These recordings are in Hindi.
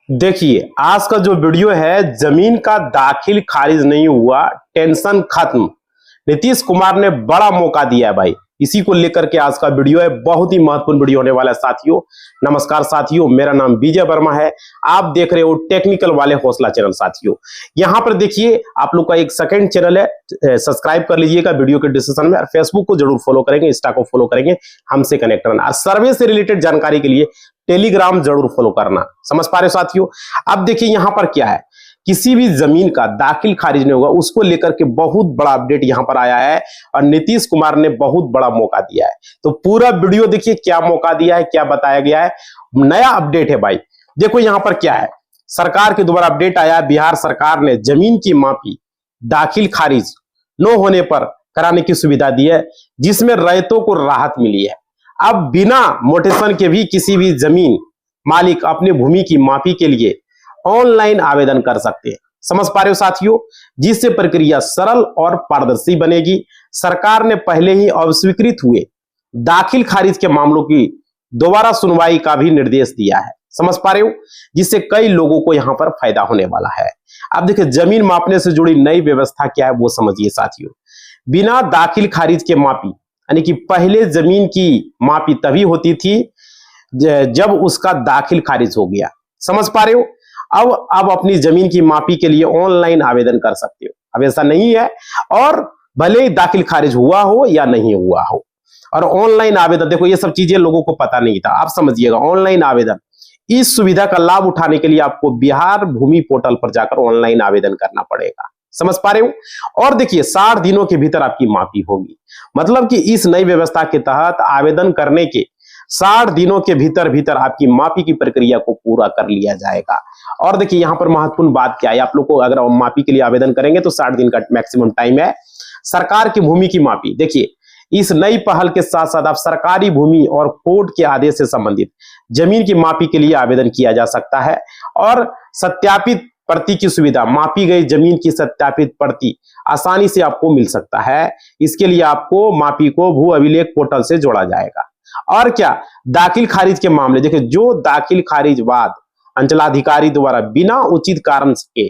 देखिए, आज का जो वीडियो है, जमीन का दाखिल खारिज नहीं हुआ, टेंशन खत्म। नीतीश कुमार ने बड़ा मौका दिया है भाई। इसी को लेकर के आज का वीडियो है, बहुत ही महत्वपूर्ण वीडियो होने वाला है साथियों। नमस्कार साथियों, मेरा नाम विजय वर्मा है। आप देख रहे हो टेक्निकल वाले हौसला चैनल। साथियों यहां पर देखिए, आप लोग का एक सेकंड चैनल है, सब्सक्राइब कर लीजिएगा वीडियो के डिस्क्रिप्शन में। और फेसबुक को जरूर फॉलो करेंगे, इंस्टा को फॉलो करेंगे, हमसे कनेक्ट रहना। सर्वे से रिलेटेड जानकारी के लिए टेलीग्राम जरूर फॉलो करना। समझ पा रहे हो साथियों। अब देखिए यहां पर क्या है, किसी भी जमीन का दाखिल खारिज नहीं होगा, उसको लेकर के बहुत बड़ा अपडेट यहां पर आया है और नीतीश कुमार ने बहुत बड़ा मौका दिया है। तो पूरा वीडियो देखिए, क्या मौका दिया है, क्या बताया गया है, नया अपडेट है भाई। देखो यहां पर क्या है, सरकार के द्वारा अपडेट आया है। बिहार सरकार ने जमीन की मापी दाखिल खारिज न होने पर कराने की सुविधा दी है, जिसमें रैयतों को राहत मिली है। अब बिना मोटेशन के भी किसी भी जमीन मालिक अपने भूमि की मापी के लिए ऑनलाइन आवेदन कर सकते हैं। समझ पा रहे हो साथियों, जिससे प्रक्रिया सरल और पारदर्शी बनेगी। सरकार ने पहले ही अस्वीकृत हुए दाखिल खारिज के मामलों की दोबारा सुनवाई का भी निर्देश दिया है। समझ पा रहे हो, जिससे कई लोगों को यहां पर फायदा होने वाला है। अब देखिए, जमीन मापने से जुड़ी नई व्यवस्था क्या है वो समझिए साथियों। बिना दाखिल खारिज के मापी, यानी कि पहले जमीन की मापी तभी होती थी जब उसका दाखिल खारिज हो गया। समझ पा रहे हो, अब अपनी जमीन की मापी के लिए ऑनलाइन आवेदन कर सकते हो। अब ऐसा नहीं है, और भले ही दाखिल खारिज हुआ हो या नहीं हुआ हो, और ऑनलाइन आवेदन, देखो ये सब चीजें लोगों को पता नहीं था। आप समझिएगा, ऑनलाइन आवेदन, इस सुविधा का लाभ उठाने के लिए आपको बिहार भूमि पोर्टल पर जाकर ऑनलाइन आवेदन करना पड़ेगा। समझ पा रहे हो। और देखिए 60 दिनों के भीतर आपकी मापी होगी। मतलब कि इस नई व्यवस्था के तहत आवेदन करने के 60 दिनों के भीतर आपकी मापी की प्रक्रिया को पूरा कर लिया जाएगा। और देखिए यहां पर महत्वपूर्ण बात क्या है, आप लोग को अगर मापी के लिए आवेदन करेंगे तो 60 दिन का मैक्सिमम टाइम है। सरकार की भूमि की मापी, देखिए इस नई पहल के साथ साथ आप सरकारी भूमि और कोर्ट के आदेश से संबंधित जमीन की मापी के लिए आवेदन किया जा सकता है। और सत्यापित प्रति की सुविधा, मापी गई जमीन की सत्यापित प्रति आसानी से आपको मिल सकता है। इसके लिए आपको मापी को भू अभिलेख पोर्टल से जोड़ा जाएगा। और क्या, दाखिल खारिज के मामले, देखिए जो दाखिल खारिज बाद अंचलाधिकारी द्वारा बिना उचित कारण के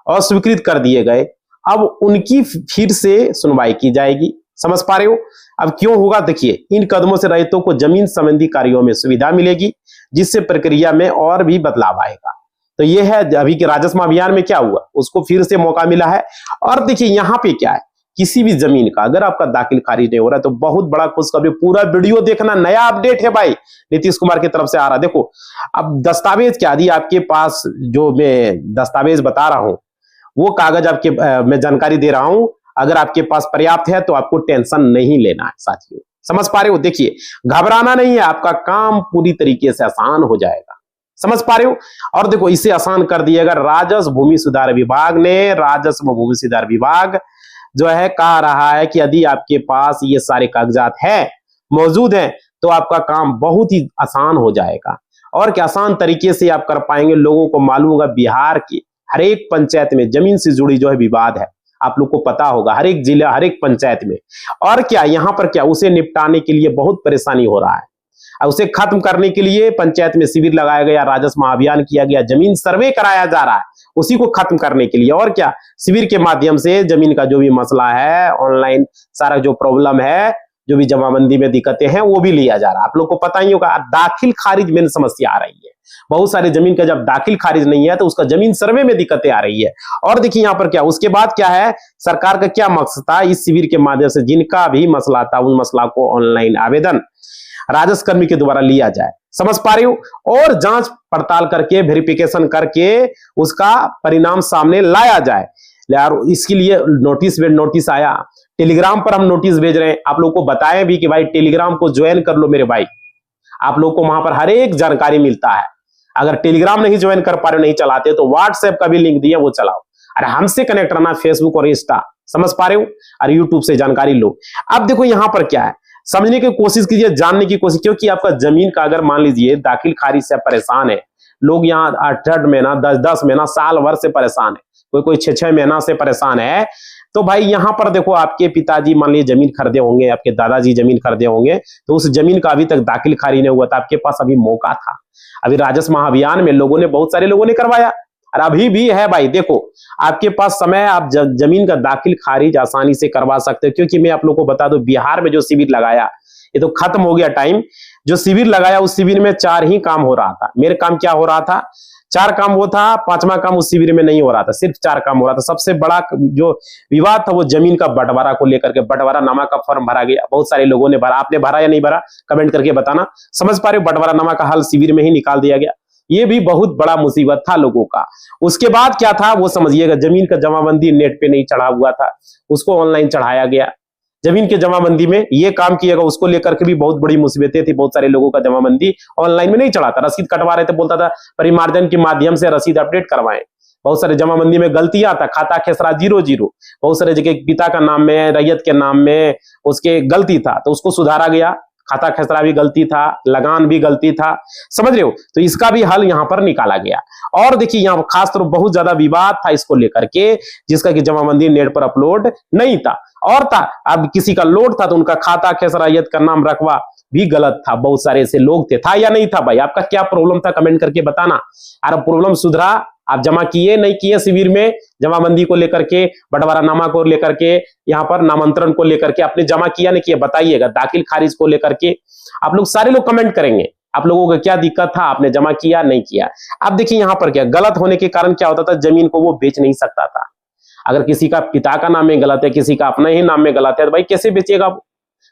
अस्वीकृत कर दिए गए, अब उनकी फिर से सुनवाई की जाएगी। समझ पा रहे हो। अब क्यों होगा, देखिए इन कदमों से रैयतों को जमीन संबंधी कार्यों में सुविधा मिलेगी, जिससे प्रक्रिया में और भी बदलाव आएगा। तो यह है अभी के राजस्व अभियान में क्या हुआ, उसको फिर से मौका मिला है। और देखिए यहां पे क्या है, किसी भी जमीन का अगर आपका दाखिल खारिज नहीं हो रहा है तो बहुत बड़ा खुशखबरी, पूरा वीडियो देखना, नया अपडेट है भाई नीतीश कुमार की तरफ से आ रहा है। देखो अब दस्तावेज क्या दी आपके पास, जो मैं दस्तावेज बता रहा हूं वो कागज आपके मैं जानकारी दे रहा हूं, अगर आपके पास पर्याप्त है तो आपको टेंशन नहीं लेना है साथियों। समझ पा रहे हो, देखिए घबराना नहीं है, आपका काम पूरी तरीके से आसान हो जाएगा। समझ पा रहे हो। और देखो इसे आसान कर दिएगा राजस्व भूमि सुधार विभाग ने। राजस्व भूमि सुधार विभाग जो है कह रहा है कि यदि आपके पास ये सारे कागजात है, मौजूद हैं, तो आपका काम बहुत ही आसान हो जाएगा। और क्या आसान तरीके से आप कर पाएंगे। लोगों को मालूम होगा, बिहार की हर एक पंचायत में जमीन से जुड़ी जो है विवाद है, आप लोग को पता होगा, हर एक जिला, हर एक पंचायत में। और क्या यहाँ पर क्या, उसे निपटाने के लिए बहुत परेशानी हो रहा है। उसे खत्म करने के लिए पंचायत में शिविर लगाया गया, राजस्व अभियान किया गया, जमीन सर्वे कराया जा रहा है उसी को खत्म करने के लिए। और क्या, शिविर के माध्यम से जमीन का जो भी मसला है, ऑनलाइन सारा जो प्रॉब्लम है, जो भी जमाबंदी में दिक्कतें हैं, वो भी लिया जा रहा है। आप लोग को पता ही होगा, दाखिल खारिज में समस्या आ रही है। बहुत सारे जमीन का जब दाखिल खारिज नहीं है तो उसका जमीन सर्वे में दिक्कतें आ रही है। और देखिए यहाँ पर क्या, उसके बाद क्या है, सरकार का क्या मकसद था, इस शिविर के माध्यम से जिनका भी मसला था उन मसला को ऑनलाइन आवेदन राजस्व कर्मी के द्वारा लिया जाए। समझ पा रहे हो। और जांच पड़ताल करके, वेरिफिकेशन करके उसका परिणाम सामने लाया जाए। यार इसके लिए नोटिस आया, टेलीग्राम पर हम नोटिस भेज रहे हैं। आप लोग को बताएं भी कि भाई टेलीग्राम को ज्वाइन कर लो मेरे भाई, आप लोग को वहां पर हर एक जानकारी मिलता है। अगर टेलीग्राम नहीं ज्वाइन कर पा रहे, नहीं चलाते, तो व्हाट्सएप का भी लिंक दिया वो चलाओ। अरे हमसे कनेक्ट रहना, फेसबुक और इंस्टा। समझ पा रहे हो। अरे यूट्यूब से जानकारी लो। अब देखो यहां पर क्या है, समझने की कोशिश कीजिए, जानने की कोशिश, क्योंकि आपका जमीन का अगर मान लीजिए दाखिल खारिज से परेशान है, लोग यहाँ 8-8 महीना 10-10 महीना साल भर से परेशान है, कोई कोई 6-6 महीना से परेशान है। तो भाई यहाँ पर देखो, आपके पिताजी मान लीजिए जमीन खरीदे होंगे, आपके दादाजी जमीन खरीदे होंगे, तो उस जमीन का अभी तक दाखिल खारिज नहीं हुआ था। आपके पास अभी मौका था, अभी राजस्व महाअभियान में लोगों ने, बहुत सारे लोगों ने करवाया और अभी भी है भाई। देखो आपके पास समय, आप जमीन का दाखिल खारिज आसानी से करवा सकते हो। क्योंकि मैं आप लोगों को बता दूं, बिहार में जो शिविर लगाया, ये तो खत्म हो गया टाइम। जो शिविर लगाया उस शिविर में 4 ही काम हो रहा था। मेरे काम क्या हो रहा था? 4 काम वो था, 5वां काम उस शिविर में नहीं हो रहा था, सिर्फ 4 काम हो रहा था। सबसे बड़ा जो विवाद था वो जमीन का बंटवारा को लेकर के, बंटवारानामा का फॉर्म भरा गया, बहुत सारे लोगों ने भरा। आपने भरा या नहीं भरा कमेंट करके बताना। समझ पा रहे हो, बंटवारानामा का हल शिविर में ही निकाल दिया गया। ये भी बहुत बड़ा मुसीबत था लोगों का। उसके बाद क्या था वो समझिएगा, जमीन का जमाबंदी नेट पे नहीं चढ़ा हुआ था, उसको ऑनलाइन चढ़ाया गया। जमीन के जमाबंदी में ये काम किया गया, उसको लेकर के भी बहुत बड़ी मुसीबतें थी। बहुत सारे लोगों का जमाबंदी ऑनलाइन में नहीं चढ़ा था, रसीद कटवा रहे थे, बोलता था परिमार्जन के माध्यम से रसीद अपडेट करवाएं। बहुत सारे जमाबंदी में गलतियां था, खाता खेसरा 0-0, बहुत सारे जगह पिता का नाम में, रैयत के नाम में उसके गलती था, तो उसको सुधारा गया। खाता खेसरा भी गलती था, लगान भी गलती था, समझ रहे हो। तो इसका भी हल यहाँ पर निकाला गया। और देखिए यहाँ खासतौर बहुत ज्यादा विवाद था इसको लेकर के, जिसका कि जमाबंदी नेट पर अपलोड नहीं था और था। अब किसी का लोड था तो उनका खाता खेसरा रैयत का नाम रखवा भी गलत था। बहुत सारे ऐसे लोग थे, था या नहीं था भाई? आपका क्या प्रॉब्लम था कमेंट करके बताना। अरे प्रॉब्लम सुधरा? आप जमा किए नहीं किए शिविर में, जमाबंदी को लेकर के, बंटवारानामा को लेकर के, यहाँ पर नामांतरण को लेकर के आपने जमा किया नहीं किया बताइएगा। दाखिल खारिज को लेकर के आप लोग सारे लोग कमेंट करेंगे, आप लोगों को क्या दिक्कत था, आपने जमा किया नहीं किया। अब देखिए यहाँ पर क्या गलत होने के कारण क्या होता था, जमीन को वो बेच नहीं सकता था। अगर किसी का पिता का नाम में गलत है, किसी का अपने ही नाम में गलत है, तो भाई कैसे बेचेगा?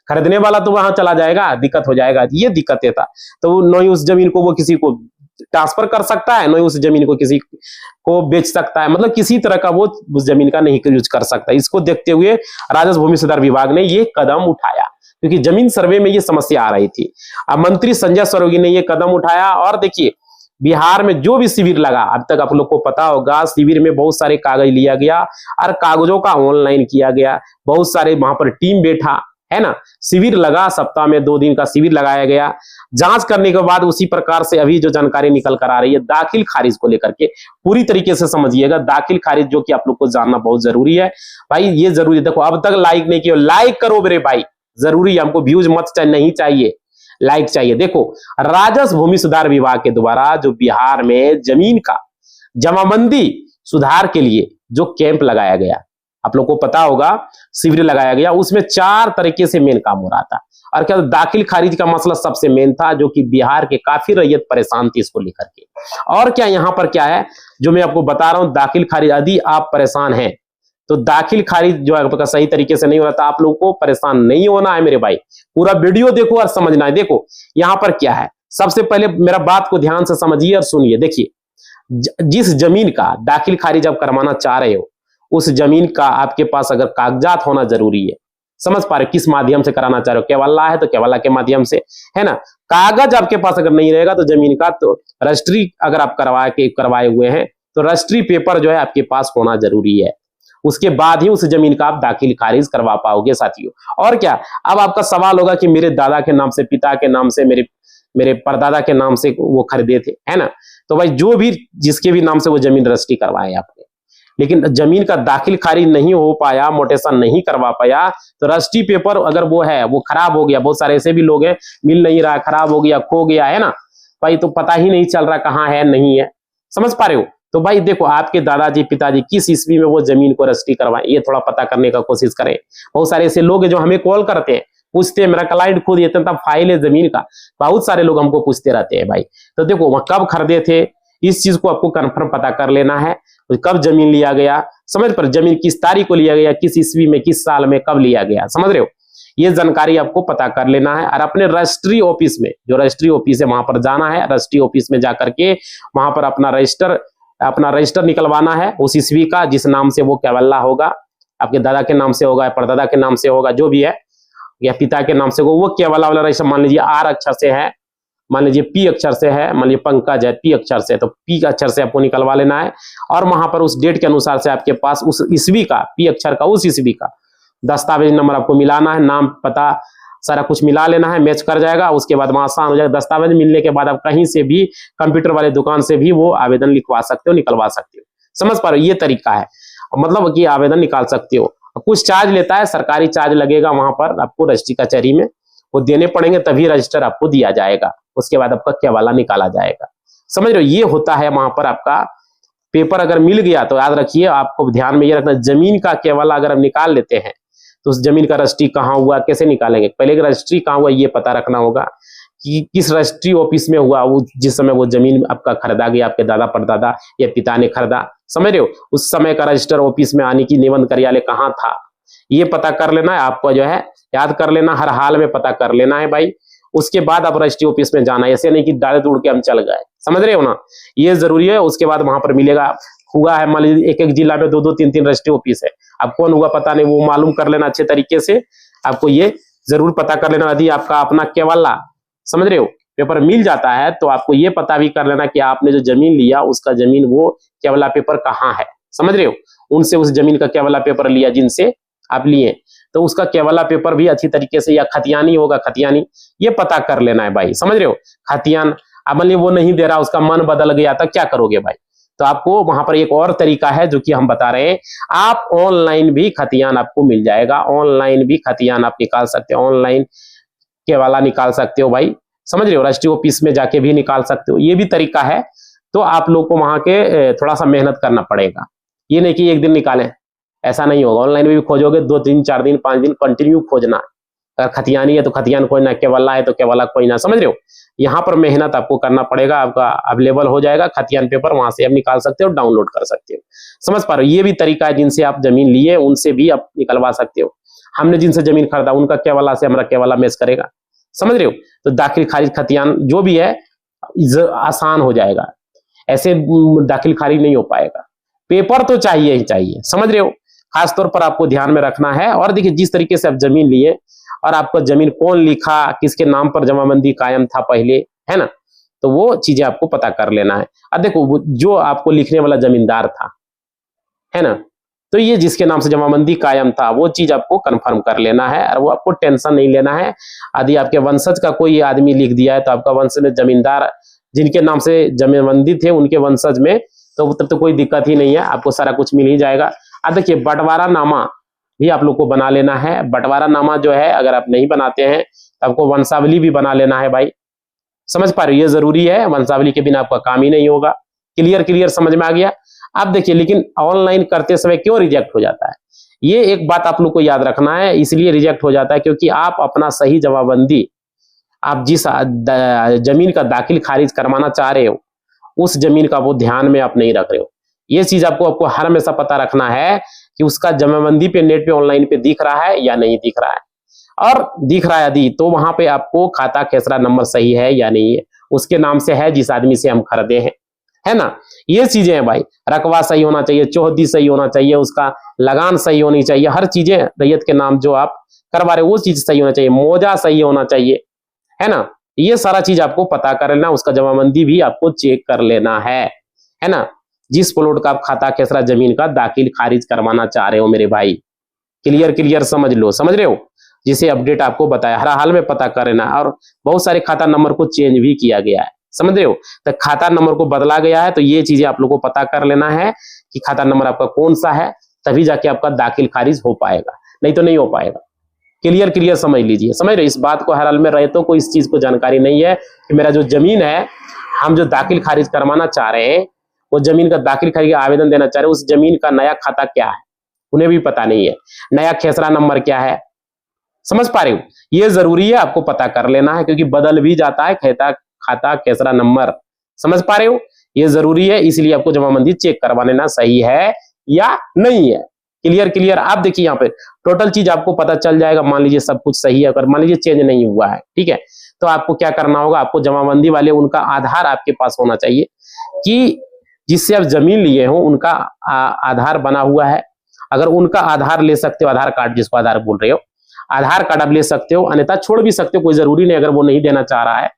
खरीदने वाला तो वहां चला जाएगा, दिक्कत हो जाएगा। ये दिक्कतें था। तो न ही उस जमीन को वो किसी को ट्रांसफर कर सकता है, न ही उस जमीन को किसी को बेच सकता है, मतलब किसी तरह का वो उस जमीन का नहीं यूज कर सकता। इसको देखते हुए राजस्व भूमि सुधार विभाग ने ये कदम उठाया, क्योंकि जमीन सर्वे में ये समस्या आ रही थी। अब मंत्री संजय सरोगी ने ये कदम उठाया। और देखिए बिहार में जो भी शिविर लगा, अब तक आप लोग को पता होगा, शिविर में बहुत सारे कागज लिया गया और कागजों का ऑनलाइन किया गया। बहुत सारे वहां पर टीम बैठा है ना, शिविर लगा, सप्ताह में 2 दिन का शिविर लगाया गया। जांच करने के बाद उसी प्रकार से अभी जो जानकारी निकल कर आ रही है दाखिल खारिज को लेकर के, पूरी तरीके से समझिएगा। दाखिल खारिज जो कि आप लोग को जानना बहुत जरूरी है भाई, ये जरूरी। देखो अब तक लाइक नहीं किया, लाइक करो मेरे भाई, जरूरी है। हमको व्यूज मत नहीं चाहिए, लाइक चाहिए। देखो राजस्व भूमि सुधार विभाग के द्वारा जो बिहार में जमीन का जमाबंदी सुधार के लिए जो कैंप लगाया गया, आप लोग को पता होगा, शिविर लगाया गया, उसमें 4 तरीके से मेन काम हो रहा था। और क्या दाखिल खारिज का मसला सबसे मेन था, जो कि बिहार के काफी रैयत परेशान थी इसको लेकर के। और क्या यहाँ पर क्या है जो मैं आपको बता रहा हूं, दाखिल खारिज यदि आप परेशान हैं तो दाखिल खारिज जो है आपका सही तरीके से नहीं हो रहा था, आप लोगों को परेशान नहीं होना है मेरे भाई। पूरा वीडियो देखो और समझना है। देखो यहाँ पर क्या है, सबसे पहले मेरा बात को ध्यान से समझिए और सुनिए। देखिए जिस जमीन का दाखिल खारिज आप करवाना चाह रहे हो, उस जमीन का आपके पास अगर कागजात होना जरूरी है। समझ पा रहे हो किस माध्यम से कराना चाह रहे हो? केवल्ला है तो केवल्ला के माध्यम से, है ना। कागज आपके पास अगर नहीं रहेगा तो जमीन का, तो रजिस्ट्री अगर आप करवाए हुए हैं तो रजिस्ट्री पेपर जो है आपके पास होना जरूरी है। उसके बाद ही उस जमीन का आप दाखिल खारिज करवा पाओगे साथियों। और क्या, अब आपका सवाल होगा कि मेरे दादा के नाम से, पिता के नाम से, मेरे परदादा के नाम से वो खरीदे थे, है ना। तो भाई जो भी जिसके भी नाम से वो जमीन रजिस्ट्री करवाए आपने, लेकिन जमीन का दाखिल खारिज नहीं हो पाया, मोटेशन नहीं करवा पाया, तो रजिस्ट्री पेपर अगर वो है वो खराब हो गया, बहुत सारे ऐसे भी लोग हैं मिल नहीं रहा, खराब हो गया, खो गया, है ना भाई, तो पता ही नहीं चल रहा कहाँ है नहीं है। समझ पा रहे हो? तो भाई देखो आपके दादाजी पिताजी किस ईस्वी में वो जमीन को रजिस्ट्री करवाएं, ये थोड़ा पता करने का कोशिश करें। बहुत सारे ऐसे लोग हैं जो हमें कॉल करते हैं, पूछते हैं, मेरा क्लाइंट खुद ये फाइल है जमीन का, बहुत सारे लोग हमको पूछते रहते हैं भाई। तो देखो वह कब खरीदे थे, इस चीज को आपको कंफर्म पता कर लेना है। तो कब जमीन लिया गया, समझ पर जमीन किस तारीख को लिया गया, किस ईस्वी में, किस साल में, कब लिया गया, समझ रहे हो? ये जानकारी आपको पता कर लेना है। और अपने रजिस्ट्री ऑफिस में, जो रजिस्ट्री ऑफिस है वहां पर जाना है। रजिस्ट्री ऑफिस में जाकर के वहां पर अपना रजिस्टर निकलवाना है उस ईस्वी का, जिस नाम से वो केवल्ला होगा, आपके दादा के नाम से होगा, परदादा के नाम से होगा, जो भी है, या पिता के नाम से होगा, वो केवल्ला वाला रजिस्टर। मान लीजिए आर अक्षर से है, मान लीजिए पी अक्षर से है, मान लीजिए पंकज है पी अक्षर से, तो पी अक्षर से आपको निकलवा लेना है। और वहां पर उस डेट के अनुसार से आपके पास उस ईस्वी का, पी अक्षर का उस ईस्वी का दस्तावेज नंबर आपको मिलाना है, नाम पता सारा कुछ मिला लेना है, मैच कर जाएगा, उसके बाद वहां आसान हो जाएगा। दस्तावेज मिलने के बाद आप कहीं से भी कंप्यूटर वाले दुकान से भी वो आवेदन लिखवा सकते हो, निकलवा सकते हो। समझ पा रहे हो, ये तरीका है, मतलब कि आवेदन निकाल सकते हो। कुछ चार्ज लेता है, सरकारी चार्ज लगेगा वहां पर आपको रजिस्ट्री कचहरी में, वो देने पड़ेंगे, तभी रजिस्टर आपको दिया जाएगा, उसके बाद आपका केवाला निकाला जाएगा। समझ रहे हो, ये होता है वहां पर आपका पेपर। अगर मिल गया तो याद रखिए, आपको ध्यान में ये रखना, जमीन का केवाला अगर हम निकाल लेते हैं तो उस जमीन का रजिस्ट्री कहाँ हुआ, कैसे निकालेंगे, पहले रजिस्ट्री कहाँ हुआ ये पता रखना होगा कि किस रजिस्ट्री ऑफिस में हुआ, वो जिस समय वो जमीन आपका खरीदा गया, आपके दादा परदादा या पिता ने खरीदा। समझ रहे हो, उस समय का रजिस्टर ऑफिस में आने की निबंध कार्यालय कहाँ था, ये पता कर लेना है आपको, जो है याद कर लेना, हर हाल में पता कर लेना है भाई। उसके बाद आप रजिस्ट्री ऑफिस में जाना है, ऐसे नहीं कि डाले उड़ के हम चल गए। समझ रहे हो ना, ये जरूरी है। उसके बाद वहां पर मिलेगा, हुआ है मान लीजिए एक एक जिला में 2-2 3-3 रजिस्ट्री ऑफिस है, अब कौन हुआ पता नहीं, वो मालूम कर लेना अच्छे तरीके से, आपको ये जरूर पता कर लेना। यदि आपका अपना केवाला, समझ रहे हो, पेपर मिल जाता है तो आपको ये पता भी कर लेना कि आपने जो जमीन लिया उसका जमीन वो केवाला पेपर कहाँ है। समझ रहे हो, उनसे उस जमीन का केवाला पेपर लिया जिनसे आप लिए, तो उसका केवाला पेपर भी अच्छी तरीके से, या खतियानी होगा, खतियानी, ये पता कर लेना है भाई। समझ रहे हो, खतियान अब मान लीजिए वो नहीं दे रहा, उसका मन बदल गया तो क्या करोगे भाई, तो आपको वहां पर एक और तरीका है जो कि हम बता रहे हैं, आप ऑनलाइन भी खतियान आपको मिल जाएगा, ऑनलाइन भी खतियान आप निकाल सकते हो, ऑनलाइन केवाला निकाल सकते हो भाई। समझ रहे हो, रजिस्ट्री ऑफिस में जाके भी निकाल सकते हो, ये भी तरीका है। तो आप लोग को वहां के थोड़ा सा मेहनत करना पड़ेगा, ये नहीं कि एक दिन निकालें, ऐसा नहीं होगा। ऑनलाइन में भी खोजोगे 2-3 4 दिन 5 दिन कंटिन्यू खोजना, अगर खतियानी है तो खतियान खोजना, केवाला है तो केवाला खोजना। समझ रहे हो, यहाँ पर मेहनत आपको करना पड़ेगा, आपका अवेलेबल हो जाएगा खतियान पेपर, वहां से आप निकाल सकते हो, डाउनलोड कर सकते हो। समझ पा रहे हो, ये भी तरीका है, जिनसे आप जमीन लिए उनसे भी आप निकलवा सकते हो। हमने जिनसे जमीन खरीदा उनका केवाला से हमारा केवाला मैच करेगा। समझ रहे हो, तो दाखिल खारिज खतियान जो भी है आसान हो जाएगा, ऐसे दाखिल खारिज नहीं हो पाएगा। पेपर तो चाहिए ही चाहिए, समझ रहे हो, खास तौर पर आपको ध्यान में रखना है। और देखिए, जिस तरीके से आप जमीन लिए और आपको जमीन कौन लिखा, किसके नाम पर जमाबंदी कायम था पहले, है ना, तो वो चीजें आपको पता कर लेना है। अब देखो, जो आपको लिखने वाला जमींदार था, है ना, तो ये जिसके नाम से जमाबंदी कायम था वो चीज आपको कंफर्म कर लेना है, और वो आपको टेंशन नहीं लेना है। यदि आपके वंशज का कोई आदमी लिख दिया है तो आपका वंश में जमींदार जिनके नाम से जमाबंदी थे उनके वंशज में, तो तब तो कोई दिक्कत ही नहीं है, आपको सारा कुछ मिल ही जाएगा। अब देखिए, बंटवारा नामा भी आप लोग को बना लेना है। बंटवारा नामा जो है, अगर आप नहीं बनाते हैं तो आपको वंशावली भी बना लेना है भाई। समझ पा रहे हो, ये जरूरी है, वंशावली के बिना आपका काम ही नहीं होगा। क्लियर समझ में आ गया। अब देखिए, लेकिन ऑनलाइन करते समय क्यों रिजेक्ट हो जाता है, ये एक बात आप लोग को याद रखना है। इसलिए रिजेक्ट हो जाता है क्योंकि आप अपना सही जवाबबंदी, आप जिस जमीन का दाखिल खारिज करवाना चाह रहे हो उस जमीन का वो ध्यान में आप नहीं रख रहे हो। ये चीज आपको हर हमेशा पता रखना है कि उसका जमाबंदी पे नेट पे ऑनलाइन पे दिख रहा है या नहीं दिख रहा है, और दिख रहा है यदि तो वहां पे आपको खाता खेसरा नंबर सही है या नहीं है, उसके नाम से है जिस आदमी से हम खरीदे हैं, है ना। ये चीजें हैं भाई, रकबा सही होना चाहिए, चौहदी सही होना चाहिए, उसका लगान सही होनी चाहिए, हर चीजें रैयत के नाम जो आप करवा रहे हो वो चीज सही होना चाहिए, मौजा सही होना चाहिए, है ना। ये सारा चीज आपको पता कर लेना, उसका जमाबंदी भी आपको चेक कर लेना है ना। जिस प्लॉट का आप खाता खेसरा जमीन का दाखिल खारिज करवाना चाह रहे हो मेरे भाई, क्लियर समझ लो, समझ रहे हो, जिसे अपडेट आपको बताया हर हाल में पता कर लेना। और बहुत सारे खाता नंबर को चेंज भी किया गया है, समझ रहे हो, तो खाता नंबर को बदला गया है, तो ये चीजें आप लोगों को पता कर लेना है कि खाता नंबर आपका कौन सा है, तभी जाके आपका दाखिल खारिज हो पाएगा, नहीं तो नहीं हो पाएगा। क्लियर समझ लीजिए, समझ रहे, इस बात को हर हाल में रहते को इस चीज को जानकारी नहीं है कि मेरा जो जमीन है, हम जो दाखिल खारिज करवाना चाह रहे हैं, वो जमीन का दाखिल खारिज का आवेदन देना चाह रहे हैं, उस जमीन का नया खाता क्या है उन्हें भी पता नहीं है, नया खेसरा नंबर क्या है, समझ पा रहे हो, ये जरूरी है आपको पता कर लेना है, क्योंकि बदल भी जाता है खाता खेसरा नंबर, समझ पा रहे हो, ये जरूरी है। इसलिए आपको जमाबंदी चेक करवा लेना सही है या नहीं है। क्लियर आप देखिए, यहाँ पे टोटल चीज आपको पता चल जाएगा। मान लीजिए सब कुछ सही है, अगर मान लीजिए चेंज नहीं हुआ है, ठीक है, तो आपको क्या करना होगा, आपको जमाबंदी वाले उनका आधार आपके पास होना चाहिए, कि जिससे आप जमीन लिए हो उनका आधार बना हुआ है। अगर उनका आधार ले सकते हो, आधार कार्ड जिसको आधार बोल रहे हो, आधार कार्ड आप ले सकते हो, अन्यथा छोड़ भी सकते हो, कोई जरूरी नहीं, अगर वो नहीं देना चाह रहा है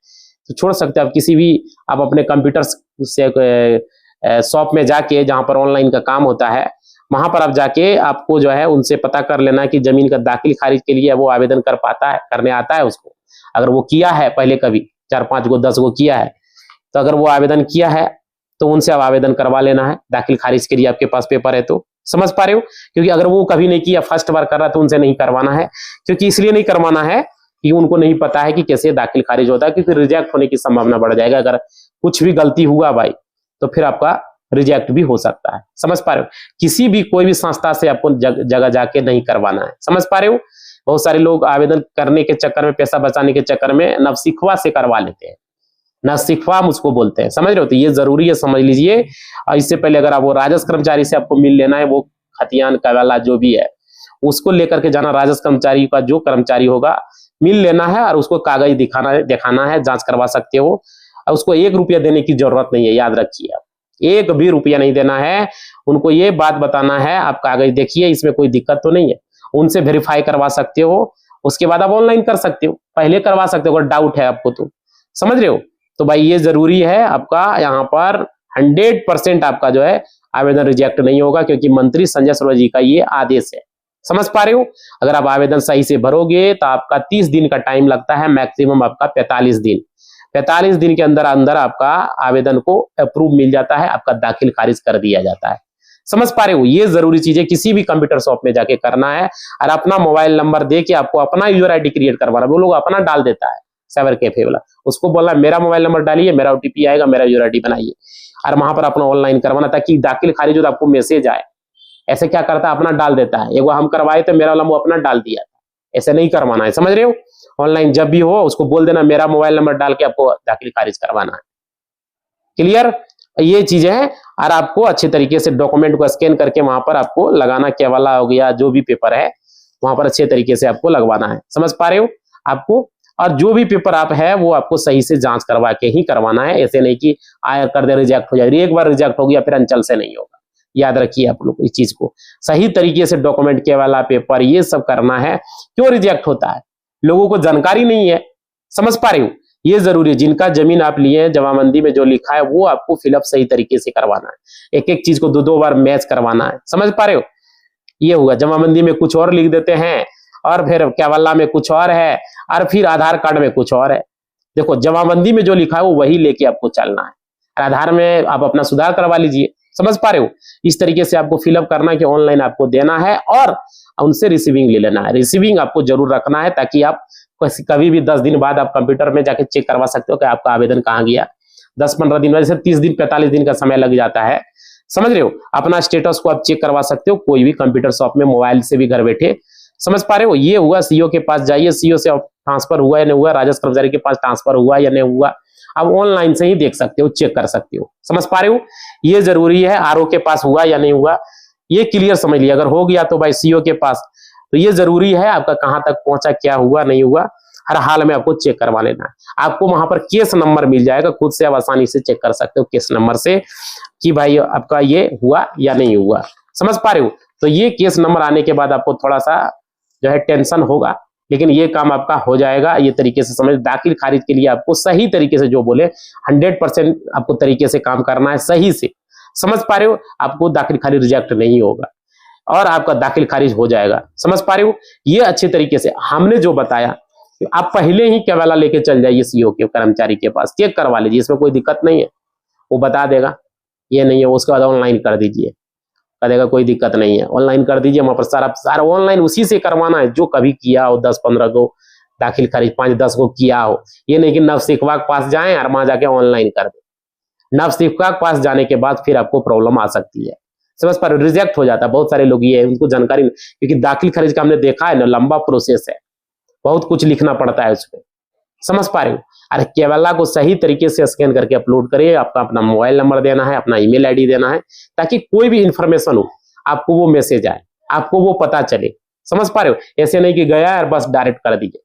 तो छोड़ सकते हो। आप किसी भी, आप अपने कंप्यूटर से शॉप में जाके, जहां पर ऑनलाइन का काम होता है, वहां पर आप जाके आपको जो है उनसे पता कर लेना है कि जमीन का दाखिल खारिज के लिए वो आवेदन कर पाता है, करने आता है उसको। अगर वो किया है पहले कभी 4-5 गो 10 गो किया है, तो अगर वो आवेदन किया है तो उनसे आप आवेदन करवा लेना है दाखिल खारिज के लिए, आपके पास पेपर है तो। समझ पा रहे हो? क्योंकि अगर वो कभी नहीं किया, फर्स्ट बार कर रहा, तो उनसे नहीं करवाना है। क्योंकि इसलिए नहीं करवाना है कि उनको नहीं पता है कि कैसे दाखिल खारिज होता है, क्योंकि रिजेक्ट होने की संभावना बढ़ जाएगा। अगर कुछ भी गलती हुआ भाई तो फिर आपका रिजेक्ट भी हो सकता है। समझ पा रहे हो? किसी भी कोई भी संस्था से आपको जगह जाके नहीं करवाना है। समझ पा रहे हो? बहुत सारे लोग आवेदन करने के चक्कर में, पैसा बचाने के चक्कर में नवसिखवा से करवा लेते हैं। नवसिखवा मुझको बोलते हैं, समझ रहे हो? तो ये जरूरी है, समझ लीजिए। और इससे पहले अगर आप वो राजस्व कर्मचारी से आपको मिल लेना है, वो खतियान कवाला जो भी है उसको लेकर के जाना। राजस्व कर्मचारी का जो कर्मचारी होगा मिल लेना है और उसको कागज दिखाना है, जांच करवा सकते हो। और उसको 1 रुपया देने की जरूरत नहीं है, याद रखिए। आप 1 भी रुपया नहीं देना है, उनको ये बात बताना है आप कागज देखिए, इसमें कोई दिक्कत तो नहीं है। उनसे वेरीफाई करवा सकते हो, उसके बाद आप ऑनलाइन कर सकते हो, पहले करवा सकते हो अगर डाउट है आपको तो। समझ रहे हो? तो भाई ये जरूरी है आपका, यहाँ पर 100% आपका जो है आवेदन रिजेक्ट नहीं होगा, क्योंकि मंत्री संजय सरोज जी का ये आदेश है। समझ पा रहे हो? अगर आप आवेदन सही से भरोगे तो आपका 30 दिन का टाइम लगता है, मैक्सिमम आपका 45 दिन। 45 दिन के अंदर अंदर आपका आवेदन को अप्रूव मिल जाता है, आपका दाखिल खारिज कर दिया जाता है। समझ पा रहे हो? ये जरूरी चीजें किसी भी कंप्यूटर शॉप में जाके करना है, और अपना मोबाइल नंबर दे के आपको अपना यूजर आईडी क्रिएट करवाना। वो लोग अपना डाल देता है साइबर कैफे वाला, उसको बोला मेरा मोबाइल नंबर डालिए, मेरा ओटीपी आएगा, मेरा यूजर आईडी बनाइए, और वहां पर अपना ऑनलाइन करवाना, ताकि दाखिल खारिज हो तो आपको मैसेज आए। ऐसे क्या करता है, अपना डाल देता है। एक बार हम करवाए तो मेरा वाला वो अपना डाल दिया, ऐसे नहीं करवाना है। समझ रहे हो? ऑनलाइन जब भी हो उसको बोल देना मेरा मोबाइल नंबर डाल के आपको दाखिल खारिज करवाना है। क्लियर? ये चीजें हैं। और आपको अच्छे तरीके से डॉक्यूमेंट को स्कैन करके वहां पर आपको लगाना, केवाला हो गया, जो भी पेपर है वहां पर अच्छे तरीके से आपको लगवाना है। समझ पा रहे हो? आपको और जो भी पेपर आप है वो आपको सही से जांच करवा के ही करवाना है। ऐसे नहीं कि आया कर दे रिजेक्ट हो जाए, एक बार रिजेक्ट हो गया फिर अंचल से नहीं होगा। याद रखिए आप लोग इस चीज को, सही तरीके से डॉक्यूमेंट के वाला पेपर ये सब करना है। क्यों रिजेक्ट होता है? लोगों को जानकारी नहीं है। समझ पा रहे हो? ये जरूरी है। जिनका जमीन आप लिए हैं, जमाबंदी में जो लिखा है वो आपको फिलअप सही तरीके से करवाना है। एक एक चीज को 2-2 बार मैच करवाना है। समझ पा रहे हो? ये हुआ, जमाबंदी में कुछ और लिख देते हैं और फिर केवाला में कुछ और है, और फिर आधार कार्ड में कुछ और है। देखो, जमाबंदी में जो लिखा है वो वही लेके आपको चलना है। आधार में आप अपना सुधार करवा लीजिए। समझ पा रहे हो? इस तरीके से आपको फिलअप करना है कि ऑनलाइन आपको देना है, और उनसे रिसीविंग ले लेना है। रिसीविंग आपको जरूर रखना है, ताकि आप कभी भी 10 दिन बाद आप कंप्यूटर में जाके चेक करवा सकते हो कि आपका आवेदन कहाँ गया। 10-15 दिन, वैसे 30 दिन 45 दिन का समय लग जाता है। समझ रहे हो? अपना स्टेटस को आप चेक करवा सकते हो कोई भी कंप्यूटर शॉप में, मोबाइल से भी घर बैठे। समझ पा रहे हो? ये हुआ, सीओ के पास जाइए, सीओ से ट्रांसफर हुआ या नहीं हुआ, राजस्व कर्मचारी के पास ट्रांसफर हुआ या नहीं हुआ, आप ऑनलाइन से ही देख सकते हो, चेक कर सकते हो। समझ पा रहे हो? ये जरूरी है। आरओ के पास हुआ या नहीं हुआ, ये क्लियर समझ लिया। अगर हो गया तो भाई सीओ के पास, तो ये जरूरी है आपका कहां तक पहुंचा, क्या हुआ नहीं हुआ, हर हाल में आपको चेक करवा लेना है। आपको वहां पर केस नंबर मिल जाएगा, खुद से आप आसानी से चेक कर सकते हो केस नंबर से कि भाई आपका ये हुआ या नहीं हुआ। समझ पा रहे हो? तो ये केस नंबर आने के बाद आपको थोड़ा सा जो है टेंशन होगा, लेकिन ये काम आपका हो जाएगा। ये तरीके से समझ, दाखिल खारिज के लिए आपको सही तरीके से जो बोले 100% आपको तरीके से काम करना है, सही से। समझ पा रहे हो? आपको दाखिल खारिज रिजेक्ट नहीं होगा और आपका दाखिल खारिज हो जाएगा। समझ पा रहे हो? ये अच्छे तरीके से हमने जो बताया, आप पहले ही केवाला लेके चल जाइए सीओ के कर्मचारी के पास, चेक करवा लीजिए, इसमें कोई दिक्कत नहीं है, वो बता देगा। ये नहीं है, उसके बाद ऑनलाइन कर दीजिए, कहेगा कोई दिक्कत नहीं है, ऑनलाइन कर दीजिए। वहां पर सारा ऑनलाइन उसी से करवाना है जो कभी किया हो, 10-15 को दाखिल खारिज, 5-10 को किया हो। ये नहीं कि नवसिखवा के पास जाएं और वहां जाके ऑनलाइन कर दें। नवसिखवा के पास जाने के बाद फिर आपको प्रॉब्लम आ सकती है। समझ पर रिजेक्ट हो जाता है। बहुत सारे लोग ये है, उनको जानकारी नहीं, क्योंकि दाखिल खारिज का हमने देखा है ना, लंबा प्रोसेस है, बहुत कुछ लिखना पड़ता है उसमें। समझ पा रहे हो? अरे केवाला को सही तरीके से स्कैन करके अपलोड करिए। आपका अपना मोबाइल नंबर देना है, अपना ईमेल आईडी देना है, ताकि कोई भी इंफॉर्मेशन हो आपको वो मैसेज आए, आपको वो पता चले। समझ पा रहे हो? ऐसे नहीं कि गया और बस डायरेक्ट कर दीजिए।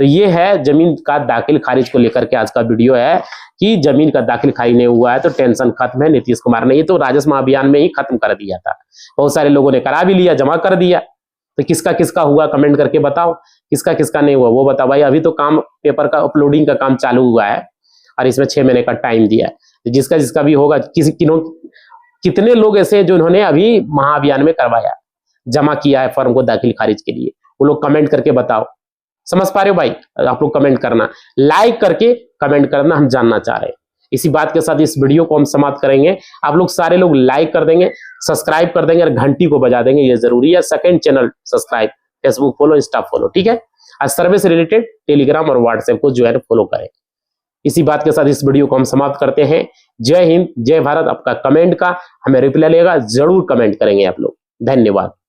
तो ये है जमीन का दाखिल खारिज को लेकर के आज का वीडियो है, कि जमीन का दाखिल खारिज नहीं हुआ है तो टेंशन खत्म है। नीतीश कुमार ने ये तो राजस्व अभियान में ही खत्म कर दिया था। बहुत सारे लोगों ने करा भी लिया, जमा कर दिया। तो किसका किसका हुआ कमेंट करके बताओ, किसका किसका नहीं हुआ वो बताओ भाई। अभी तो काम पेपर का अपलोडिंग का काम चालू हुआ है और इसमें 6 महीने का टाइम दिया है। तो जिसका जिसका भी होगा, किसी कितने लोग ऐसे हैं जो इन्होंने अभी महाअभियान में करवाया, जमा किया है फॉर्म को दाखिल खारिज के लिए, वो लोग कमेंट करके बताओ। समझ पा रहे हो भाई? आप लोग कमेंट करना, लाइक करके कमेंट करना, हम जानना चाह रहे हैं। इसी बात के साथ इस वीडियो को हम समाप्त करेंगे। आप लोग सारे लोग लाइक कर देंगे, सब्सक्राइब कर देंगे और घंटी को बजा देंगे, ये जरूरी है। Second channel subscribe, Facebook follow, Insta follow, ठीक है। और सर्वे से रिलेटेड टेलीग्राम और व्हाट्सएप को जो है फॉलो करें। इसी बात के साथ इस वीडियो को हम समाप्त करते हैं। जय हिंद, जय भारत। आपका कमेंट का हमें रिप्लाई लेगा, जरूर कमेंट करेंगे आप लोग। धन्यवाद।